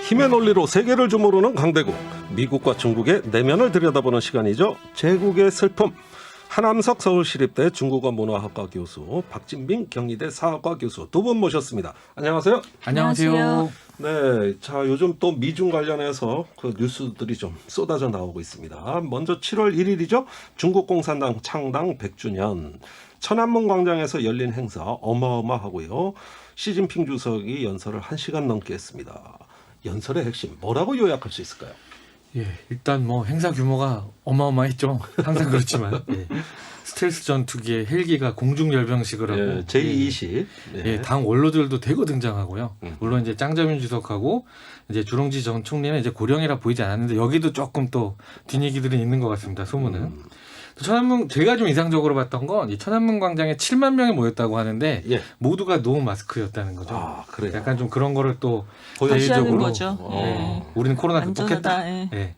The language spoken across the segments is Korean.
힘의 논리로 세계를 주무르는 강대국, 미국과 중국의 내면을 들여다보는 시간이죠. 제국의 슬픔. 한암석 서울시립대 중국어 문화학과 교수, 박진빈 경희대 사학과 교수 두 분 모셨습니다. 안녕하세요. 안녕하세요. 네, 자 요즘 또 미중 관련해서 그 뉴스들이 좀 쏟아져 나오고 있습니다. 먼저 7월 1일이죠. 중국 공산당 창당 100주년. 천안문 광장에서 열린 행사 어마어마하고요. 시진핑 주석이 연설을 1시간 넘게 했습니다. 연설의 핵심 뭐라고 요약할 수 있을까요? 예, 일단 뭐 행사 규모가 어마어마했죠. 항상 그렇지만 예. 스텔스 전투기의 헬기가 공중 열병식을 하고 예, 제20. 예, 예, 당 원로들도 대거 등장하고요. 음. 물론 이제 짱자민 주석하고 이제 주렁지 전 총리는 이제 고령이라 보이지 않았는데 여기도 조금 또 뒷얘기들이 있는 것 같습니다. 소문은. 천안문 제가 좀 이상적으로 봤던 건 이 천안문 광장에 7만 명이 모였다고 하는데 예. 모두가 노 마스크였다는 거죠. 아, 그래요. 약간 좀 그런 거를 또 과시하는 대외적으로 거죠. 예. 우리는 코로나 극복했다. 안전하다. 예. 예.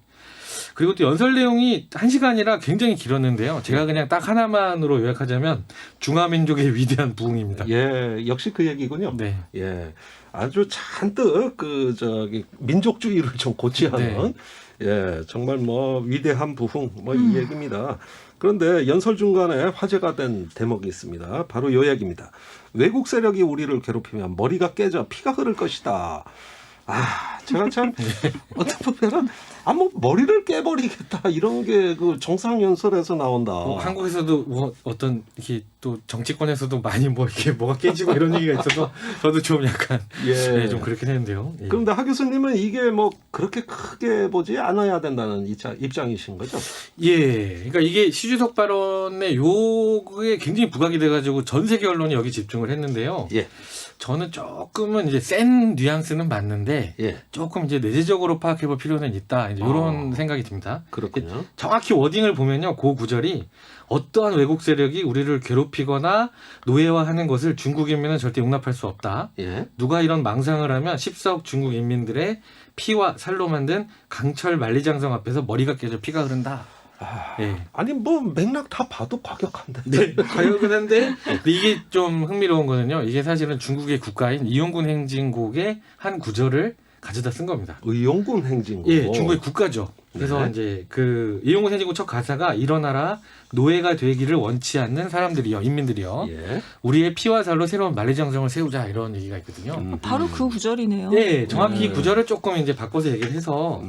그리고 또 연설 내용이 1시간이라 굉장히 길었는데요. 제가 그냥 딱 하나만으로 요약하자면 중화민족의 위대한 부흥입니다. 예, 역시 그 얘기군요. 네. 예, 아주 잔뜩 민족주의를 좀 고취하는 예, 정말 뭐 위대한 부흥 뭐 이 얘기입니다. 그런데 연설 중간에 화제가 된 대목이 있습니다. 바로 이 얘기입니다. 외국 세력이 우리를 괴롭히면 머리가 깨져 피가 흐를 것이다. 아, 제가 참 어떤 분들은 뭐 머리를 깨버리겠다 이런 게 그 정상 연설에서 나온다. 한국에서도 뭐 어떤 이렇게 또 정치권에서도 많이 뭐 이렇게 뭐가 깨지고 이런 얘기가 있어서 저도 좀 약간 예. 예, 좀 그렇긴 했는데요. 예. 그런데 하 교수님은 이게 뭐 그렇게 크게 보지 않아야 된다는 입장이신 거죠? 예, 그러니까 이게 시주석 발언의 요게 굉장히 부각이 돼가지고 전 세계 언론이 여기 집중을 했는데요. 예. 저는 조금은 이제 센 뉘앙스는 맞는데 예. 조금 이제 내재적으로 파악해볼 필요는 있다. 이제 이런 생각이 듭니다. 그렇군요. 정확히 워딩을 보면요, 그 구절이 어떠한 외국 세력이 우리를 괴롭히거나 노예화하는 것을 중국인민은 절대 용납할 수 없다. 예. 누가 이런 망상을 하면 14억 중국 인민들의 피와 살로 만든 강철 만리장성 앞에서 머리가 깨져 피가 흐른다. 아, 예. 아니 뭐 맥락 다 봐도 과격한데. 네, 과격은 한데 근데 이게 좀 흥미로운 거는요. 이게 사실은 중국의 국가인 이용군 행진곡의 한 구절을 가져다 쓴 겁니다. 의용군 행진곡. 예, 중국의 국가죠. 그래서 네. 이제 그 이용군 행진곡 첫 가사가 일어나라 노예가 되기를 원치 않는 사람들이요, 인민들이요. 예. 우리의 피와 살로 새로운 만리장성을 세우자 이런 얘기가 있거든요. 바로 그 구절이네요. 예, 정확히 네. 구절을 조금 이제 바꿔서 얘기를 해서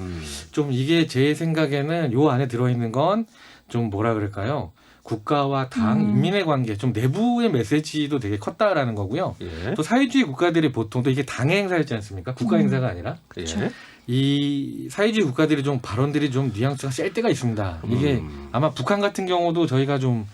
좀 이게 제 생각에는 요 안에 들어있는 건 좀 뭐라 그럴까요? 국가와 당, 인민의 관계, 좀 내부의 메시지도 되게 컸다라는 거고요. 예. 또 사회주의 국가들이 보통 또 이게 당의 행사였지 않습니까? 국가 행사가 아니라. 예. 이 사회주의 국가들이 좀 발언들이 좀 뉘앙스가 셀 때가 있습니다. 이게 아마 북한 같은 경우도 저희가 좀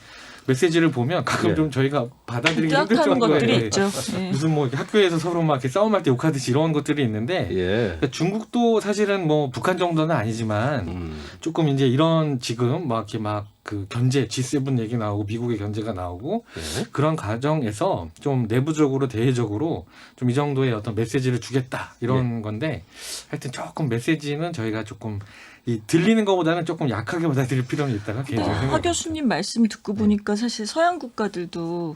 메시지를 보면 가끔 예. 좀 저희가 받아들이기 힘들 뜨악하는 정도의 것들이 있죠. 예. 무슨 뭐 학교에서 서로 막 이렇게 싸움할 때 욕하듯이 이런 것들이 있는데 예. 그러니까 중국도 사실은 뭐 북한 정도는 아니지만 조금 이제 이런 지금 막 이렇게 막 그 견제 G7 얘기 나오고 미국의 견제가 나오고 예. 그런 과정에서 좀 내부적으로 대외적으로 좀 이 정도의 어떤 메시지를 주겠다 이런 건데 하여튼 조금 메시지는 저희가 조금 이 들리는 것보다는 조금 약하게 받아들일 필요는 있다가 개인적으로 하 생각합니다. 교수님 말씀 듣고 보니까 사실 서양 국가들도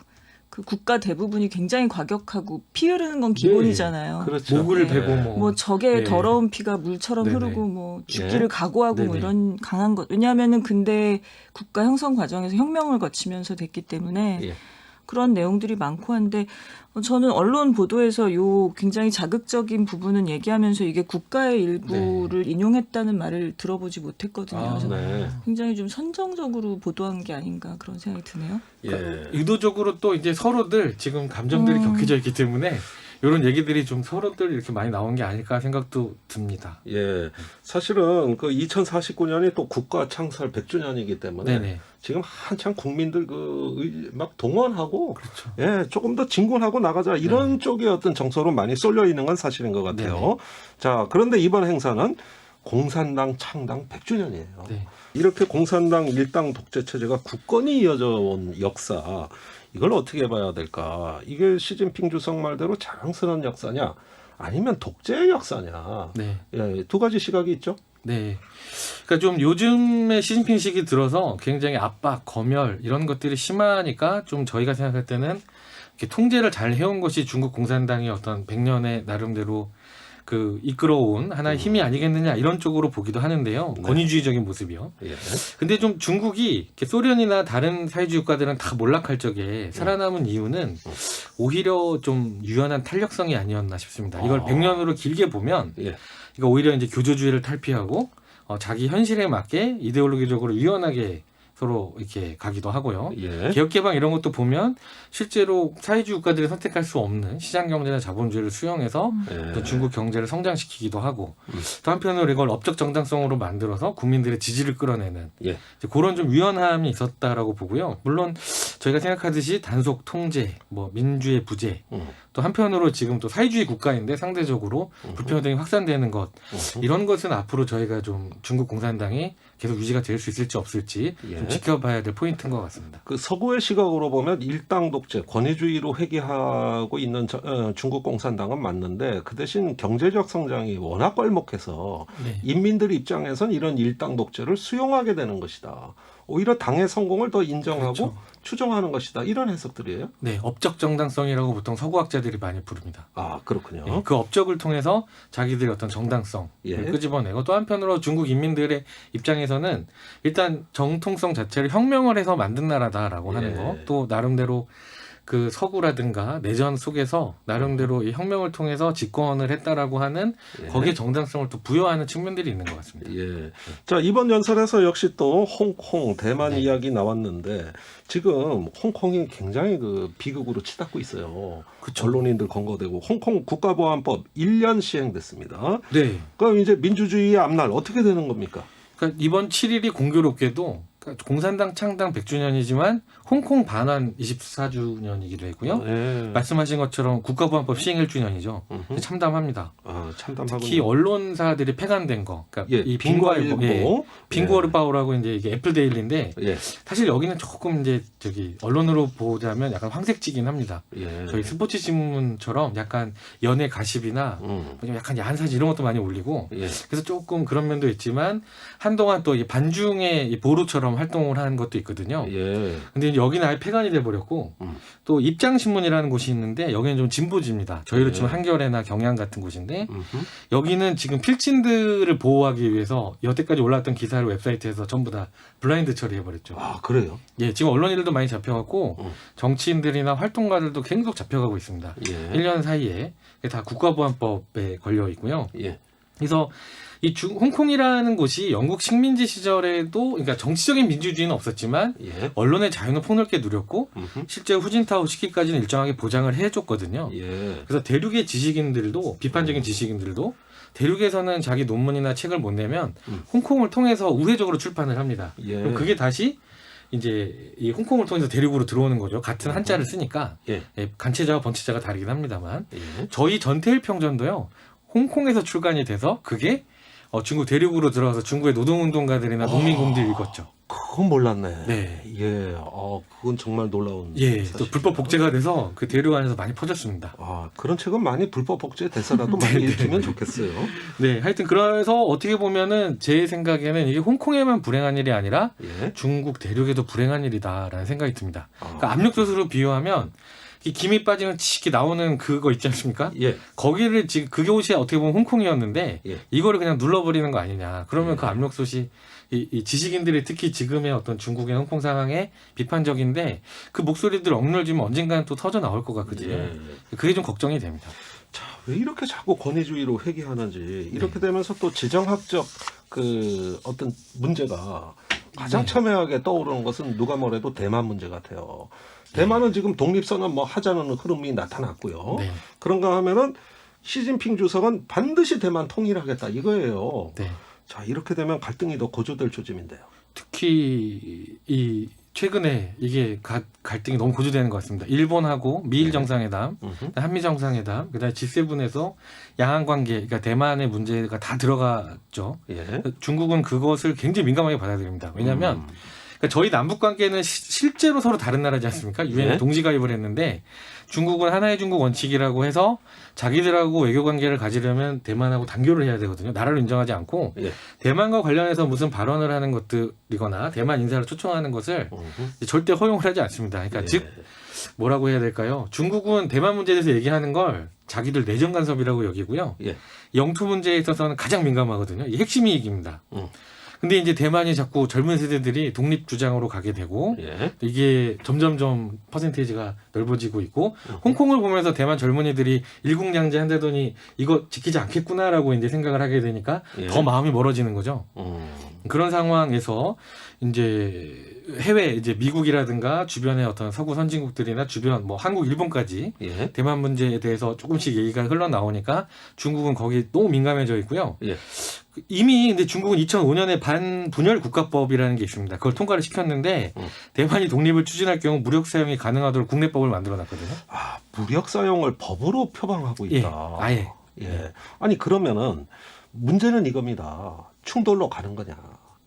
그 국가 대부분이 굉장히 과격하고 피 흐르는 건 기본이잖아요. 그렇죠. 목을 네. 베고 뭐 적의 네. 더러운 피가 물처럼 네네. 흐르고 뭐 죽기를 네. 각오하고 뭐 네네. 이런 강한 것. 왜냐하면은 근대 국가 형성 과정에서 혁명을 거치면서 됐기 때문에 예. 그런 내용들이 많고 한데 저는 언론 보도에서 요 굉장히 자극적인 부분은 얘기하면서 이게 국가의 일부를 인용했다는 말을 들어보지 못했거든요. 아, 그래서 네. 굉장히 좀 선정적으로 보도한 게 아닌가 그런 생각이 드네요. 예. 의도적으로 또 이제 서로들 지금 감정들이 격해져 있기 때문에 이런 얘기들이 좀 서로들 이렇게 많이 나온 게 아닐까 생각도 듭니다. 예. 사실은 그 2049년이 또 국가 창설 100주년이기 때문에 네네. 지금 한창 국민들 막 동원하고 그렇죠. 예, 조금 더 진군하고 나가자 이런 쪽의 어떤 정서로 많이 쏠려 있는 건 사실인 것 같아요. 네네. 자, 그런데 이번 행사는 공산당 창당 100주년이에요. 네. 이렇게 공산당 일당 독재 체제가 굳건히 이어져 온 역사, 이걸 어떻게 봐야 될까? 이게 시진핑 주석 말대로 자랑스러운 역사냐? 아니면 독재의 역사냐? 네. 예, 두 가지 시각이 있죠. 네. 그러니까 좀 요즘에 시진핑 시기 들어서 굉장히 압박, 검열 이런 것들이 심하니까 좀 저희가 생각할 때는 이렇게 통제를 잘 해온 것이 중국 공산당의 어떤 100년의 나름대로 그 이끌어온 하나의 힘이 아니겠느냐 이런 쪽으로 보기도 하는데요. 네. 권위주의적인 모습이요. 예. 근데 좀 중국이 이렇게 소련이나 다른 사회주의 국가들은 다 몰락할 적에 살아남은 이유는 오히려 좀 유연한 탄력성이 아니었나 싶습니다. 이걸 아. 100년으로 길게 보면 예. 그러니까 오히려 이제 교조주의를 탈피하고 자기 현실에 맞게 이데올로기적으로 유연하게 서로 이렇게 가기도 하고요. 예. 개혁개방 이런 것도 보면 실제로 사회주의 국가들이 선택할 수 없는 시장경제나 자본주의를 수용해서 예. 또 중국 경제를 성장시키기도 하고 또 한편으로 이걸 업적 정당성으로 만들어서 국민들의 지지를 끌어내는 예. 이제 그런 좀 유연함이 있었다라고 보고요. 물론 저희가 생각하듯이 단속 통제, 뭐 민주의 부재, 또 한편으로 지금 또 사회주의 국가인데 상대적으로 불평등이 확산되는 것 이런 것은 앞으로 저희가 좀 중국 공산당이 계속 유지가 될 수 있을지 없을지 예. 좀 지켜봐야 될 포인트인 것 같습니다. 그 서구의 시각으로 보면 일당 독재, 권위주의로 회귀하고 있는 중국 공산당은 맞는데 그 대신 경제적 성장이 워낙 껄목해서 네. 인민들 입장에선 이런 일당 독재를 수용하게 되는 것이다. 오히려 당의 성공을 더 인정하고 그렇죠. 추종하는 것이다. 이런 해석들이에요. 네, 업적 정당성이라고 보통 서구학자들이 많이 부릅니다. 아, 그렇군요. 네, 그 업적을 통해서 자기들의 어떤 정당성을 예. 끄집어내고 또 한편으로 중국 인민들의 입장에서는 일단 정통성 자체를 혁명을 해서 만든 나라다라고 하는 예. 거, 또 나름대로 그 서구라든가 내전 속에서 나름대로 이 혁명을 통해서 집권을 했다라고 하는 예. 거기에 정당성을 또 부여하는 측면들이 있는 것 같습니다. 예. 자, 이번 연설에서 역시 또 홍콩, 대만 네. 이야기 나왔는데 지금 홍콩이 굉장히 그 비극으로 치닫고 있어요. 그쵸. 언론인들 검거되고 홍콩 국가보안법 1년 시행됐습니다. 네. 그럼 이제 민주주의의 앞날 어떻게 되는 겁니까? 그러니까 이번 7일이 공교롭게도 그러니까 공산당 창당 100주년이지만 홍콩 반환 24주년이기도 했고요. 예. 말씀하신 것처럼 국가보안법 시행 1주년이죠. 참담합니다. 아, 참담하군요. 특히 언론사들이 폐간된 거. 그러니까 예, 이 빙과일보. 빙고르바오라고 이제 이게 애플데일리인데 예. 사실 여기는 조금 이제 저기 언론으로 보자면 약간 황색지긴 합니다. 예. 저희 스포츠 신문처럼 약간 연예 가십이나 좀 약간 야한 사진 이런 것도 많이 올리고 예. 그래서 조금 그런 면도 있지만 한동안 또 이 반중의 이 보루처럼 활동을 하는 것도 있거든요. 예. 근데 여기는 아예 폐간이 돼버렸고 또 입장신문이라는 곳이 있는데 여기는 좀 진보지입니다. 저희로 예. 치면 한겨레나 경향 같은 곳인데 음흠. 여기는 지금 필진들을 보호하기 위해서 여태까지 올라왔던 기사를 웹사이트에서 전부 다 블라인드 처리해버렸죠. 아, 그래요? 예, 지금 언론인들도 많이 잡혀갔고 정치인들이나 활동가들도 계속 잡혀가고 있습니다. 예. 1년 사이에 다 국가보안법에 걸려 있고요. 예. 그래서 이 홍콩이라는 곳이 영국 식민지 시절에도 그러니까 정치적인 민주주의는 없었지만 예. 언론의 자유는 폭넓게 누렸고 음흠. 실제 후진타오 시기까지는 일정하게 보장을 해줬거든요. 예. 그래서 대륙의 지식인들도 비판적인 지식인들도 대륙에서는 자기 논문이나 책을 못 내면 홍콩을 통해서 우회적으로 출판을 합니다. 예. 그럼 그게 다시 이제 이 홍콩을 통해서 대륙으로 들어오는 거죠. 같은 한자를 쓰니까 예. 간체자와 번체자가 다르긴 합니다만 예. 저희 전태일 평전도요. 홍콩에서 출간이 돼서 그게 중국 대륙으로 들어와서 중국의 노동운동가들이나 농민공들이 읽었죠. 그건 몰랐네. 네. 예. 그건 정말 놀라운. 예, 또 사실이죠. 불법 복제가 돼서 그 대륙 안에서 많이 퍼졌습니다. 아, 그런 책은 많이 불법 복제돼서라도 많이 읽히면 좋겠어요. 네, 하여튼 그래서 어떻게 보면은 제 생각에는 이게 홍콩에만 불행한 일이 아니라 예. 중국 대륙에도 불행한 일이다라는 생각이 듭니다. 그러니까 압력솥으로 비유하면 이 김이 빠지면 치게 나오는 그거 있지 않습니까? 예. 거기를 지금 그곳이 어떻게 보면 홍콩이었는데 예. 이거를 그냥 눌러버리는 거 아니냐. 그러면 그 압력솥이 이 지식인들이 특히 지금의 어떤 중국의 홍콩 상황에 비판적인데 그 목소리들 억눌지면 언젠가는 또 터져 나올 것 같거든요. 예. 그게 좀 걱정이 됩니다. 자, 왜 이렇게 자꾸 권위주의로 회귀하는지 이렇게 되면서 또 지정학적 그 어떤 문제가 가장 첨예하게 떠오르는 것은 누가 뭐래도 대만 문제 같아요. 대만은 지금 독립선언 뭐 하자는 흐름이 나타났고요. 네. 그런가 하면은 시진핑 주석은 반드시 대만 통일하겠다 이거예요. 네. 자, 이렇게 되면 갈등이 더 고조될 조짐인데요. 특히 이 최근에 이게 갈등이 너무 고조되는 것 같습니다. 일본하고 미일 정상회담, 한미 정상회담, 그다음에 G7에서 양안 관계, 그러니까 대만의 문제가 다 들어갔죠. 예. 중국은 그것을 굉장히 민감하게 받아들입니다. 왜냐하면 그러니까 저희 남북 관계는 실제로 서로 다른 나라지 않습니까? 유엔에 네. 동시 가입을 했는데 중국은 하나의 중국 원칙이라고 해서 자기들하고 외교 관계를 가지려면 대만하고 단교를 해야 되거든요. 나라를 인정하지 않고 예. 대만과 관련해서 무슨 발언을 하는 것들이거나 대만 인사를 초청하는 것을 절대 허용을 하지 않습니다. 그러니까 예. 즉 뭐라고 해야 될까요? 중국은 대만 문제에 대해서 얘기하는 걸 자기들 내정 간섭이라고 여기고요. 예. 영토 문제에 있어서는 가장 민감하거든요. 이 핵심 이익입니다. 근데 이제 대만이 자꾸 젊은 세대들이 독립 주장으로 가게 되고 예. 이게 점점점 퍼센테이지가 넓어지고 있고 홍콩을 보면서 대만 젊은이들이 일국양제 한다더니 이거 지키지 않겠구나라고 이제 생각을 하게 되니까 예. 더 마음이 멀어지는 거죠. 그런 상황에서 이제 해외 이제 미국이라든가 주변의 어떤 서구 선진국들이나 주변 뭐 한국, 일본까지 예. 대만 문제에 대해서 조금씩 얘기가 흘러나오니까 중국은 거기 너무 민감해져 있고요. 예. 이미 근데 중국은 2005년에 반분열 국가법이라는 게 있습니다. 그걸 통과를 시켰는데 대만이 독립을 추진할 경우 무력 사용이 가능하도록 국내법을 만들어놨거든요. 아, 무력 사용을 법으로 표방하고 있다. 예, 아예. 예. 아니 그러면은 문제는 이겁니다. 충돌로 가는 거냐?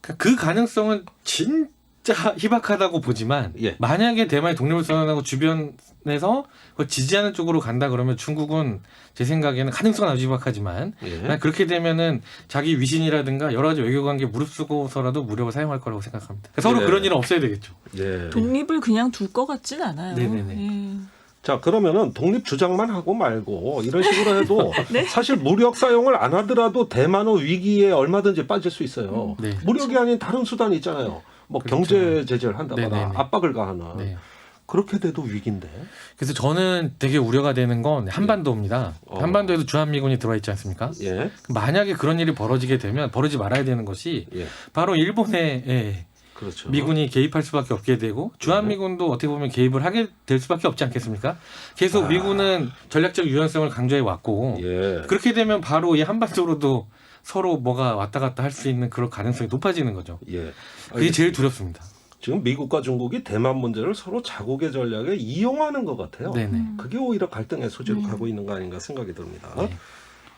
그 가능성은 진짜 희박하다고 보지만 예. 만약에 대만이 독립을 선언하고 주변에서 그걸 지지하는 쪽으로 간다 그러면 중국은 제 생각에는 가능성은 아주 희박하지만 예. 만약 그렇게 되면은 자기 위신이라든가 여러 가지 외교관계 무릅쓰고서라도 무력을 사용할 거라고 생각합니다. 서로 예. 그런 일은 없어야 되겠죠. 예. 독립을 그냥 둘 것 같진 않아요. 네네네. 예. 자 그러면은 독립 주장만 하고 말고 이런 식으로 해도 네? 사실 무력 사용을 안 하더라도 대만은 위기에 얼마든지 빠질 수 있어요. 네. 무력이 아닌 다른 수단이 있잖아요. 뭐 그렇죠. 경제 제재를 한다거나 네네네. 압박을 가하는 네. 그렇게 돼도 위기인데. 그래서 저는 되게 우려가 되는 건 한반도입니다. 한반도에도 주한미군이 들어와 있지 않습니까? 예. 만약에 그런 일이 벌어지게 되면 벌어지지 말아야 되는 것이 예. 바로 일본의 그렇죠. 미군이 개입할 수밖에 없게 되고 주한미군도 어떻게 보면 개입을 하게 될 수밖에 없지 않겠습니까? 계속 미군은 전략적 유연성을 강조해 왔고 예. 그렇게 되면 바로 이 한반도로도 서로 뭐가 왔다 갔다 할 수 있는 그런 가능성이 높아지는 거죠. 예. 그게 제일 두렵습니다. 지금 미국과 중국이 대만 문제를 서로 자국의 전략에 이용하는 것 같아요. 네네. 그게 오히려 갈등의 소지로 가고 있는 거 아닌가 생각이 듭니다. 네.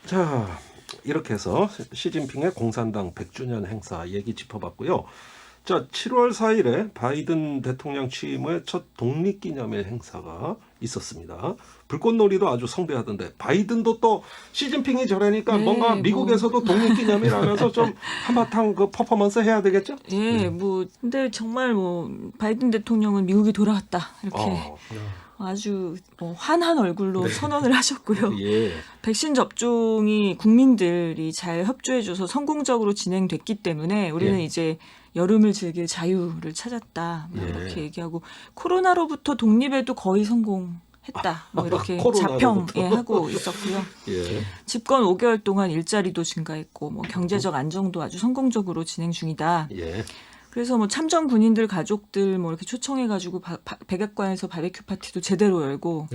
자, 이렇게 해서 시진핑의 공산당 100주년 행사 얘기 짚어봤고요. 자, 7월 4일에 바이든 대통령 취임 후에 첫 독립기념일 행사가 있었습니다. 불꽃놀이도 아주 성대하던데 바이든도 또 시진핑이 저러니까 네, 뭔가 뭐. 미국에서도 독립기념일 하면서 좀 한바탕 그 퍼포먼스 해야 되겠죠? 예, 뭐 근데 정말 뭐 바이든 대통령은 미국이 돌아왔다 이렇게 아주 뭐 환한 얼굴로 선언을 하셨고요. 예. 백신 접종이 국민들이 잘 협조해줘서 성공적으로 진행됐기 때문에 우리는 예. 이제 여름을 즐길 자유를 찾았다 뭐 예. 이렇게 얘기하고 코로나로부터 독립에도 거의 성공했다 뭐 이렇게 코로나로부터. 자평하고 있었고요. 예. 집권 5개월 동안 일자리도 증가했고 뭐 경제적 안정도 아주 성공적으로 진행 중이다. 예. 그래서 뭐 참전 군인들 가족들 뭐 이렇게 초청해가지고 백악관에서 바베큐 파티도 제대로 열고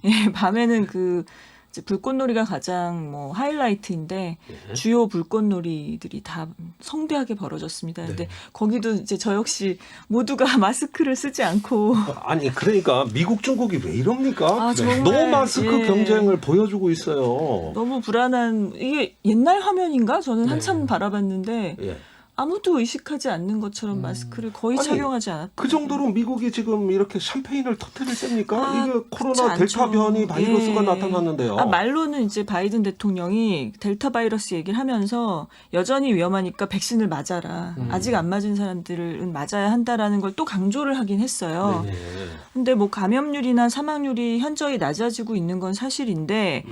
예, 밤에는 그 이제 불꽃놀이가 가장 뭐 하이라이트인데 예. 주요 불꽃놀이들이 다 성대하게 벌어졌습니다. 근데 거기도 이제 저 역시 모두가 마스크를 쓰지 않고 아니 그러니까 미국 중국이 왜 이럽니까? 아, 정말, 노 마스크 예. 경쟁을 보여주고 있어요. 너무 불안한 이게 옛날 화면인가 저는 한참 바라봤는데 예. 아무도 의식하지 않는 것처럼 마스크를 거의 아니, 착용하지 않았다. 그 정도로 미국이 지금 이렇게 샴페인을 터뜨릴 셈니까? 아, 이게 코로나 그렇지 델타 않죠. 변이 바이러스가 예. 나타났는데요. 말로는 이제 바이든 대통령이 델타 바이러스 얘기를 하면서 여전히 위험하니까 백신을 맞아라. 아직 안 맞은 사람들은 맞아야 한다라는 걸 또 강조를 하긴 했어요. 네. 근데 뭐 감염률이나 사망률이 현저히 낮아지고 있는 건 사실인데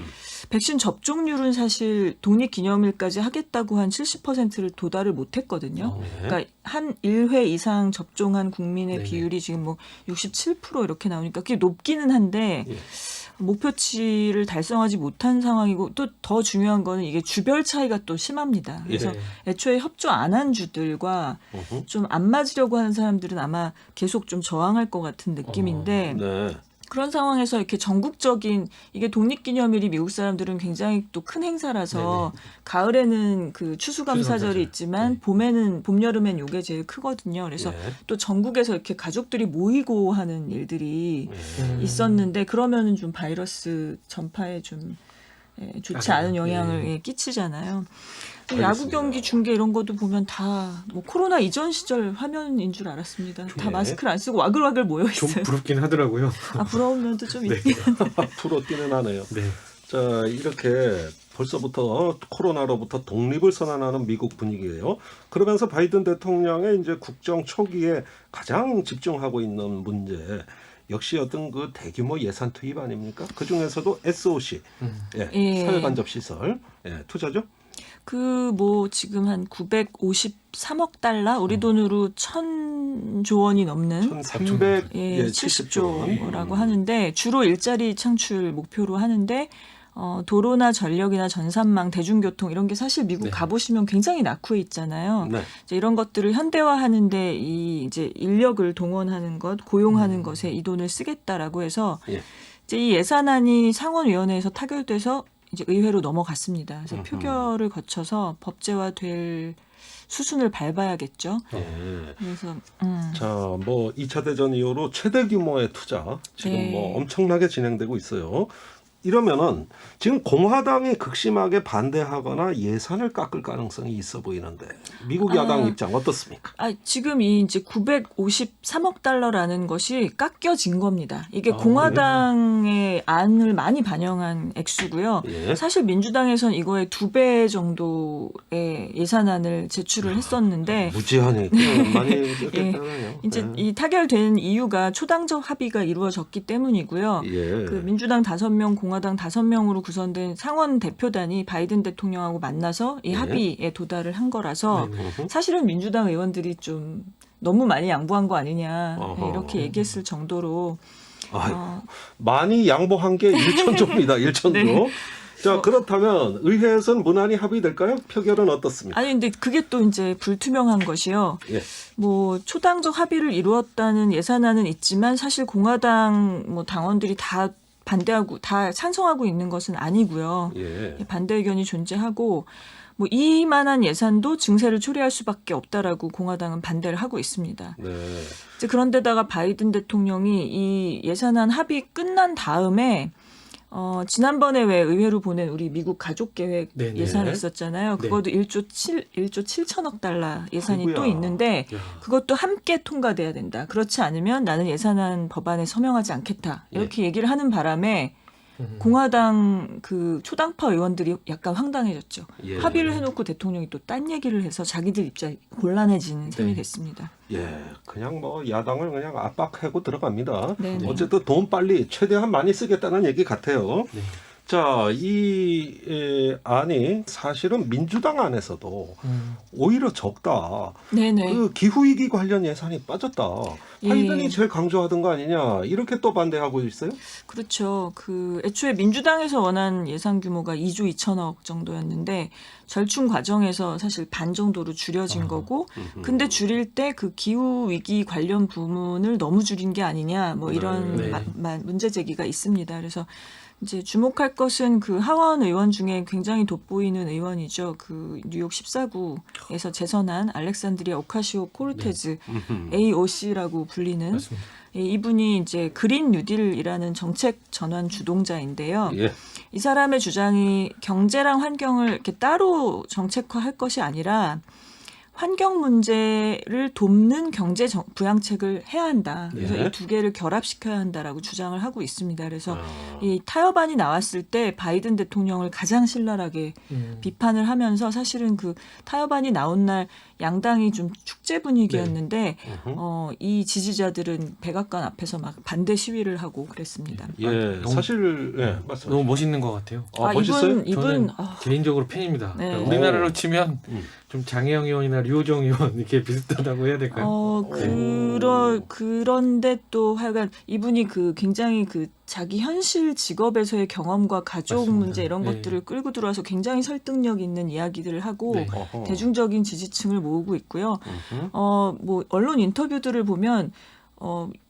백신 접종률은 사실 독립기념일까지 하겠다고 한 70%를 도달을 못했거든요. 네. 그러니까 한 1회 이상 접종한 국민의 네네. 비율이 지금 뭐 67% 이렇게 나오니까 그게 높기는 한데 예. 목표치를 달성하지 못한 상황이고 또 더 중요한 거는 이게 주별 차이가 또 심합니다. 그래서 네. 애초에 협조 안 한 주들과 어허. 좀 안 맞으려고 하는 사람들은 아마 계속 좀 저항할 것 같은 느낌인데 네. 그런 상황에서 이렇게 전국적인 이게 독립기념일이 미국 사람들은 굉장히 또 큰 행사라서 가을에는 그 추수감사절이 추수감사절. 있지만 네. 봄에는 봄 여름엔 요게 제일 크거든요. 그래서 네. 또 전국에서 이렇게 가족들이 모이고 하는 일들이 네. 있었는데 그러면은 좀 바이러스 전파에 좀 좋지 않은 영향을 끼치잖아요. 야구 알겠습니다. 경기 중계 이런 것도 보면 다 뭐 코로나 이전 시절 화면인 줄 알았습니다. 다 네. 마스크를 안 쓰고 와글와글 모여 좀 있어요. 부럽긴 하더라고요. 아 부러운 면도 좀 있긴 프로뛰는 하네요. 네. 자, 이렇게 벌써부터 코로나로부터 독립을 선언하는 미국 분위기예요. 그러면서 바이든 대통령의 이제 국정 초기에 가장 집중하고 있는 문제, 역시 어떤 그 대규모 예산 투입 아닙니까? 그 중에서도 SOC, 예. 사회간접 시설 투자죠. 그 뭐 지금 한 953억 달러, 우리 돈으로 1,000조 원이 넘는 1,370조 예, 70조라고 하는데 주로 일자리 창출 목표로 하는데 도로나 전력이나 전산망, 대중교통 이런 게 사실 미국 네. 가보시면 굉장히 낙후해 있잖아요. 네. 이제 이런 것들을 현대화하는데 이 이제 인력을 동원하는 것, 고용하는 것에 이 돈을 쓰겠다라고 해서 예. 이제 이 예산안이 상원위원회에서 타결돼서 이제 의회로 넘어갔습니다. 그래서 표결을 거쳐서 법제화될 수순을 밟아야겠죠. 예. 그래서 자, 뭐 2차 대전 이후로 최대 규모의 투자 지금 네. 뭐 엄청나게 진행되고 있어요. 이러면은 지금 공화당이 극심하게 반대하거나 예산을 깎을 가능성이 있어 보이는데 미국 야당 입장 어떻습니까? 지금 이 이제 953억 달러라는 것이 깎여진 겁니다. 이게 아, 공화당의 안을 많이 반영한 액수고요. 예. 사실 민주당에선 이거의 2배 정도의 예산안을 제출을 했었는데 무지하니 많이 깎였다네요. 이제 이 타결된 이유가 초당적 합의가 이루어졌기 때문이고요. 예. 그 민주당 5명, 공화당 5명으로 구성된 상원 대표단이 바이든 대통령하고 만나서 이 네. 합의에 도달을 한 거라서 네. 사실은 민주당 의원들이 좀 너무 많이 양보한 거 아니냐 어허. 이렇게 얘기했을 정도로 많이 양보한 게 1천조입니다. 1천조. 네. 자, 그렇다면 의회에서는 무난히 합의될까요? 표결은 어떻습니까? 아니 근데 그게 또 이제 불투명한 것이요. 예. 뭐 초당적 합의를 이루었다는 예산안은 있지만 사실 공화당 뭐 당원들이 다 반대하고 다 찬성하고 있는 것은 아니고요. 예. 반대 의견이 존재하고 뭐 이만한 예산도 증세를 초래할 수밖에 없다라고 공화당은 반대를 하고 있습니다. 네. 이제 그런데다가 바이든 대통령이 이 예산안 합의 끝난 다음에 지난번에 왜 의회로 보낸 우리 미국 가족 계획 네네. 예산이 있었잖아요. 네. 그것도 1조 7천억 달러 예산이 아이고야. 또 있는데 야. 그것도 함께 통과돼야 된다. 그렇지 않으면 나는 예산안 법안에 서명하지 않겠다. 이렇게 얘기를 하는 바람에 공화당 그 초당파 의원들이 약간 황당해졌죠. 예. 합의를 해놓고 대통령이 또 딴 얘기를 해서 자기들 입장이 곤란해지는 셈이 네. 됐습니다. 예, 그냥 뭐 야당을 그냥 압박하고 들어갑니다. 네네. 어쨌든 돈 빨리 최대한 많이 쓰겠다는 얘기 같아요. 네. 자, 이 안이 사실은 민주당 안에서도 오히려 적다. 네네. 그 기후위기 관련 예산이 빠졌다. 예. 바이든이 제일 강조하던 거 아니냐. 이렇게 또 반대하고 있어요? 그렇죠. 그 애초에 민주당에서 원한 예산 규모가 2조 2천억 정도였는데 절충 과정에서 사실 반 정도로 줄여진 거고 근데 줄일 때 그 기후 위기 관련 부문을 너무 줄인 게 아니냐 뭐 이런 네. 문제 제기가 있습니다. 그래서 이제 주목할 것은 그 하원 의원 중에 굉장히 돋보이는 의원이죠. 그 뉴욕 14구에서 재선한 알렉산드리아 오카시오 코르테즈 AOC라고 불리는 맞습니다. 이분이 이제 그린 뉴딜이라는 정책 전환 주동자인데요. 예. 이 사람의 주장이 경제랑 환경을 이렇게 따로 정책화할 것이 아니라 환경 문제를 돕는 경제 부양책을 해야 한다. 그래서 예. 이 두 개를 결합시켜야 한다라고 주장을 하고 있습니다. 그래서 아. 이 타협안이 나왔을 때 바이든 대통령을 가장 신랄하게 비판을 하면서 사실은 그 타협안이 나온 날 양당이 좀 축제 분위기였는데 이 지지자들은 백악관 앞에서 막 반대 시위를 하고 그랬습니다. 예, 너무- 사실 맞습니다. 너무 멋있는 것 같아요. 멋있어요? 이분 저는 개인적으로 팬입니다. 네. 그러니까 우리나라로 치면 음. 좀 장혜영 의원이나 류호정 의원 이렇게 비슷하다고 해야 될까요? 그런데 또 하여간 이분이 그 굉장히 그 자기 현실 직업에서의 경험과 가족 맞습니다. 문제 이런 네. 것들을 끌고 들어와서 굉장히 설득력 있는 이야기들을 하고 네. 어허. 대중적인 지지층을 모으고 있고요. 음흠. 뭐 언론 인터뷰들을 보면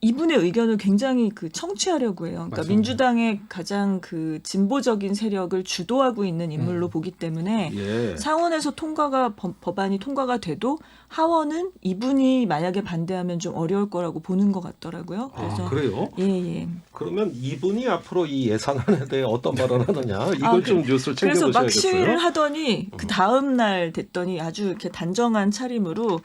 이분의 의견을 굉장히 그 청취하려고 해요. 그러니까 맞습니다. 민주당의 가장 그 진보적인 세력을 주도하고 있는 인물로 보기 때문에 예. 상원에서 법안이 통과가 돼도 하원은 이분이 만약에 반대하면 좀 어려울 거라고 보는 것 같더라고요. 그래서 그래요? 예. 그러면 이분이 앞으로 이 예산안에 대해 어떤 발언을 하느냐 이걸 좀 뉴스를 그래서 막 챙겨보셔야겠어요. 시위를 하더니 그 다음 날 됐더니 아주 이렇게 단정한 차림으로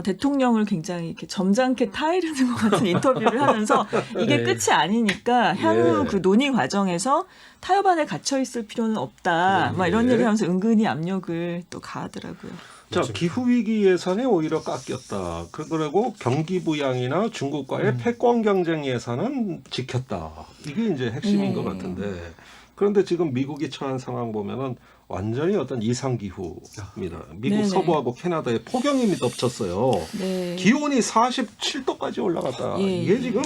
대통령을 굉장히 이렇게 점잖게 타이르는 것 같은 인터뷰를 하면서 이게 네. 끝이 아니니까 향후 예. 그 논의 과정에서 타협안에 갇혀 있을 필요는 없다. 네. 막 이런 얘기하면서 은근히 압력을 또 가하더라고요. 자, 맞습니다. 기후위기 예산이 오히려 깎였다. 그리고 경기부양이나 중국과의 패권 경쟁 예산은 지켰다. 이게 이제 핵심인 네. 것 같은데. 그런데 지금 미국이 처한 상황 보면은 완전히 어떤 이상기후입니다. 미국 네네. 서부하고 캐나다에 폭염이 덮쳤어요. 네. 기온이 47도까지 올라갔다. 예. 이게 지금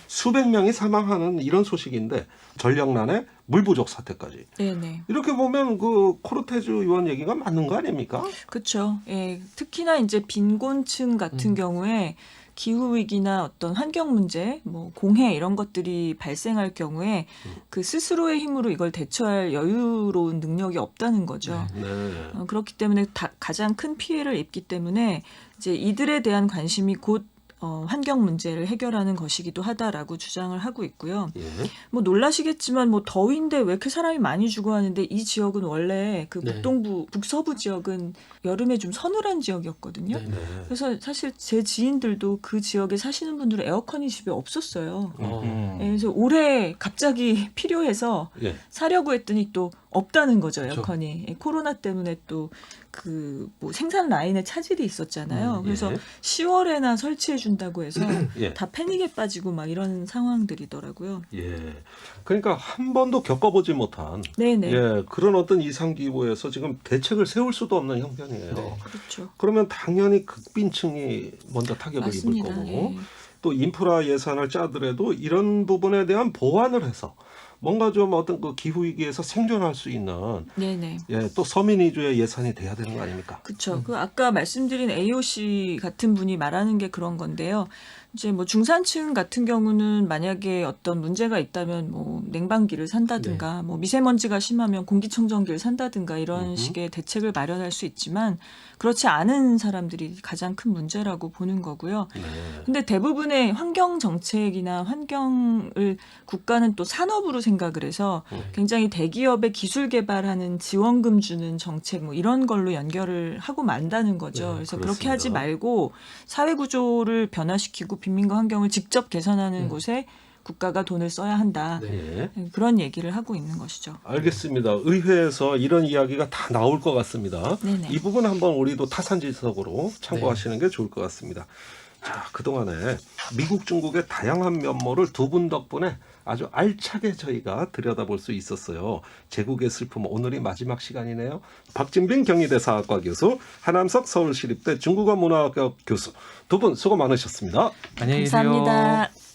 수백 명이 사망하는 이런 소식인데 전력난에 물 부족 사태까지. 네네. 이렇게 보면 그 코르테즈 의원 얘기가 맞는 거 아닙니까? 그렇죠. 예, 특히나 이제 빈곤층 같은 경우에 기후 위기나 어떤 환경 문제, 뭐 공해 이런 것들이 발생할 경우에 그 스스로의 힘으로 이걸 대처할 여유로운 능력이 없다는 거죠. 네. 그렇기 때문에 가장 큰 피해를 입기 때문에 이제 이들에 대한 관심이 곧 환경 문제를 해결하는 것이기도 하다라고 주장을 하고 있고요. 예. 뭐 놀라시겠지만 뭐 더위인데 왜 이렇게 사람이 많이 죽어하는데 이 지역은 원래 그 네. 북서부 지역은 여름에 좀 서늘한 지역이었거든요. 네. 네. 그래서 사실 제 지인들도 그 지역에 사시는 분들은 에어컨이 집에 없었어요. 예, 그래서 올해 갑자기 필요해서 예. 사려고 했더니 또 없다는 거죠, 그렇죠. 에어컨이. 예, 코로나 때문에 또 그 뭐 생산 라인에 차질이 있었잖아요. 그래서 예. 10월에나 설치해 준다고 해서 예. 다 패닉에 빠지고 막 이런 상황들이더라고요. 예. 그러니까 한 번도 겪어보지 못한 네네. 예, 그런 어떤 이상기후에서 지금 대책을 세울 수도 없는 형편이에요. 네. 그렇죠. 그러면 당연히 극빈층이 먼저 타격을 맞습니다. 입을 거고 예. 또 인프라 예산을 짜더라도 이런 부분에 대한 보완을 해서 뭔가 좀 어떤 그 기후 위기에서 생존할 수 있는 네네. 예, 또 서민 위주의 예산이 돼야 되는 거 아닙니까? 그렇죠. 그 아까 말씀드린 AOC 같은 분이 말하는 게 그런 건데요. 이제 뭐 중산층 같은 경우는 만약에 어떤 문제가 있다면 뭐 냉방기를 산다든가 뭐 미세먼지가 심하면 공기청정기를 산다든가 이런 식의 대책을 마련할 수 있지만 그렇지 않은 사람들이 가장 큰 문제라고 보는 거고요. 네. 근데 대부분의 환경 정책이나 환경을 국가는 또 산업으로 생각을 해서 굉장히 대기업의 기술 개발하는 지원금 주는 정책 뭐 이런 걸로 연결을 하고 만다는 거죠. 네, 그래서 그렇습니다. 그렇게 하지 말고 사회 구조를 변화시키고 빈민과 환경을 직접 개선하는 곳에 국가가 돈을 써야 한다. 예. 그런 얘기를 하고 있는 것이죠. 알겠습니다. 의회에서 이런 이야기가 다 나올 것 같습니다. 네네. 이 부분 한번 우리도 타산지석으로 참고하시는 게 좋을 것 같습니다. 자, 그동안에 미국, 중국의 다양한 면모를 두 분 덕분에 아주 알차게 저희가 들여다볼 수 있었어요. 제국의 슬픔, 오늘이 마지막 시간이네요. 박진빈 경희대 사학과 교수, 하남석 서울시립대 중국어 문화학교 교수 두 분 수고 많으셨습니다. 안녕히 계세요. 감사합니다.